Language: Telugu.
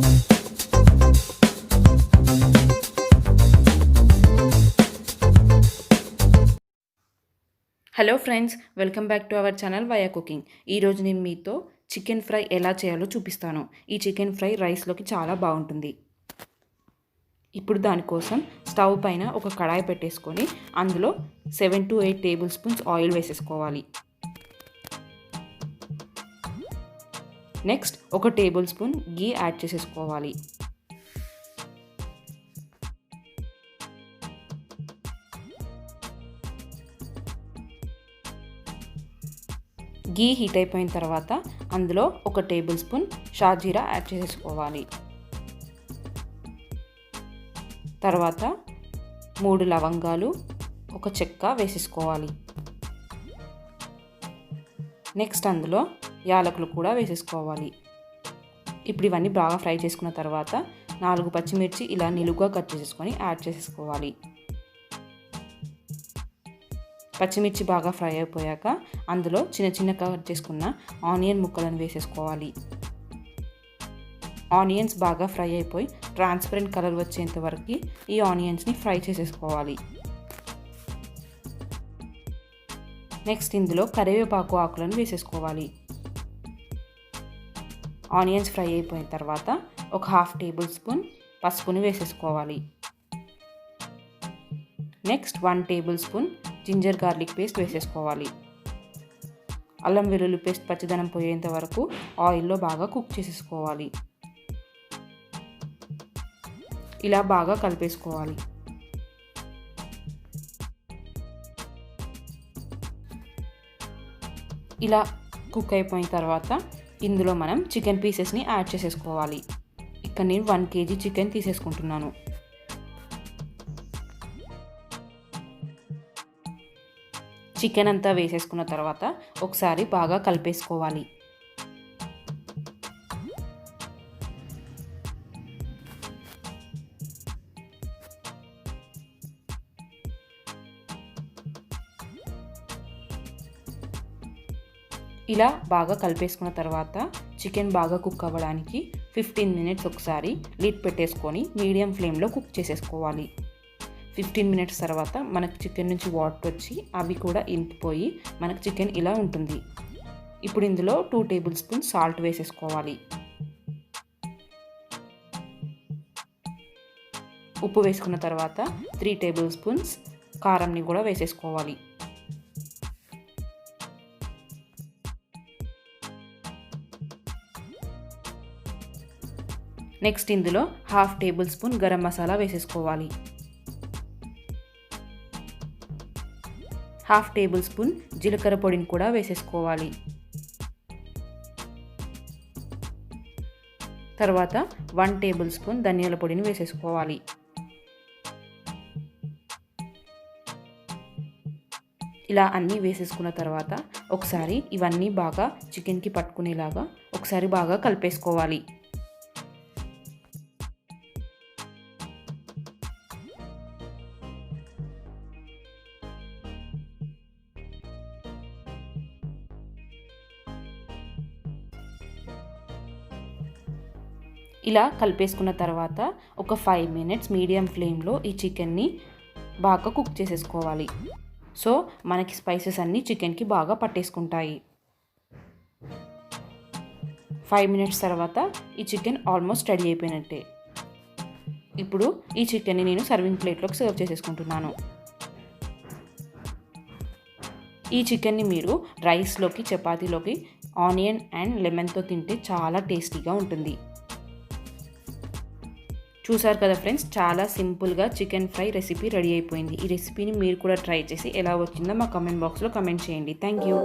Hello friends, welcome back to our channel via cooking. ఈరోజు నేను మీతో చికెన్ ఫ్రై ఎలా చేయాలో చూపిస్తాను. ఈ చికెన్ ఫ్రై రైస్లోకి చాలా బాగుంటుంది. ఇప్పుడు దానికోసం స్టవ్ పైన ఒక కడాయి పెట్టేసుకొని అందులో 7 to 8 టేబుల్ స్పూన్స్ ఆయిల్ వేసేసుకోవాలి. నెక్స్ట్ ఒక టేబుల్ స్పూన్ గీ యాడ్ చేసేసుకోవాలి. గీ హీట్ అయిపోయిన తర్వాత అందులో ఒక టేబుల్ స్పూన్ షా జీరా యాడ్ చేసేసుకోవాలి. తర్వాత 3 లవంగాలు, ఒక చెక్క వేసేసుకోవాలి. నెక్స్ట్ అందులో యాలకులు కూడా వేసేసుకోవాలి. ఇప్పుడు ఇవన్నీ బాగా ఫ్రై చేసుకున్న తర్వాత 4 పచ్చిమిర్చి ఇలా నిలువుగా కట్ చేసేసుకొని యాడ్ చేసేసుకోవాలి. పచ్చిమిర్చి బాగా ఫ్రై అయిపోయాక అందులో చిన్న కట్ చేసుకున్న ఆనియన్ ముక్కలను వేసేసుకోవాలి. ఆనియన్స్ బాగా ఫ్రై అయిపోయి ట్రాన్స్పరెంట్ కలర్ వచ్చేంత వరకు ఈ ఆనియన్స్ని ఫ్రై చేసేసుకోవాలి. నెక్స్ట్ ఇందులో కరివేపాకు ఆకులను వేసేసుకోవాలి. ఆనియన్స్ ఫ్రై అయిపోయిన తర్వాత ఒక 1/2 టేబుల్ స్పూన్ పసుపుని వేసేసుకోవాలి. Next 1 tablespoon ginger garlic paste వేసేసుకోవాలి. అల్లం వెల్లుల్లి పేస్ట్ పచ్చిదనం పోయేంత వరకు ఆయిల్లో బాగా కుక్ చేసేసుకోవాలి. ఇలా బాగా కలిపేసుకోవాలి. ఇలా కుక్ అయిపోయిన తర్వాత ఇందులో మనం చికెన్ పీసెస్ని యాడ్ చేసేసుకోవాలి. ఇక్కడ నేను 1 kg చికెన్ తీసేసుకుంటున్నాను. చికెన్ అంతా వేసేసుకున్న తర్వాత ఒకసారి బాగా కలిపేసుకోవాలి. ఇలా బాగా కలిపేసుకున్న తర్వాత చికెన్ బాగా కుక్ అవ్వడానికి 15 మినిట్స్ ఒకసారి లిడ్ పెట్టేసుకొని మీడియం ఫ్లేమ్లో కుక్ చేసేసుకోవాలి. 15 మినిట్స్ తర్వాత మనకు చికెన్ నుంచి వాటర్ వచ్చి అవి కూడా ఇంకిపోయి మనకు చికెన్ ఇలా ఉంటుంది. ఇప్పుడు ఇందులో 2 టేబుల్ స్పూన్ సాల్ట్ వేసేసుకోవాలి. ఉప్పు వేసుకున్న తర్వాత 3 టేబుల్ స్పూన్స్ కారంని కూడా వేసేసుకోవాలి. నెక్స్ట్ ఇందులో 1/2 టేబుల్ స్పూన్ గరం మసాలా వేసేసుకోవాలి. 1/2 టేబుల్ స్పూన్ జీలకర్ర పొడిని కూడా వేసేసుకోవాలి. తర్వాత 1 టేబుల్ స్పూన్ ధనియాల పొడిని వేసేసుకోవాలి. ఇలా అన్నీ వేసేసుకున్న తర్వాత ఒకసారి ఇవన్నీ బాగా చికెన్కి పట్టుకునేలాగా ఒకసారి బాగా కలిపేసుకోవాలి. ఇలా కలిపేసుకున్న తర్వాత ఒక 5 మినిట్స్ మీడియం ఫ్లేమ్లో ఈ చికెన్ని బాగా కుక్ చేసేసుకోవాలి. సో మనకి స్పైసెస్ అన్నీ చికెన్కి బాగా పట్టేసుకుంటాయి. 5 మినిట్స్ తర్వాత ఈ చికెన్ ఆల్మోస్ట్ రెడీ అయిపోయినట్టే. ఇప్పుడు ఈ చికెన్ని నేను సర్వింగ్ ప్లేట్లోకి సర్వ్ చేసేసుకుంటున్నాను. ఈ చికెన్ని మీరు రైస్లోకి, చపాతీలోకి ఆనియన్ అండ్ లెమన్తో తింటే చాలా టేస్టీగా ఉంటుంది. చూసారు కదా ఫ్రెండ్స్, చాలా సింపుల్గా చికెన్ ఫ్రై రెసిపీ రెడీ అయిపోయింది. ఈ రెసిపీని మీరు కూడా ట్రై చేసి ఎలా వచ్చిందో మా కామెంట్ బాక్స్లో కామెంట్ చేయండి. Thank you.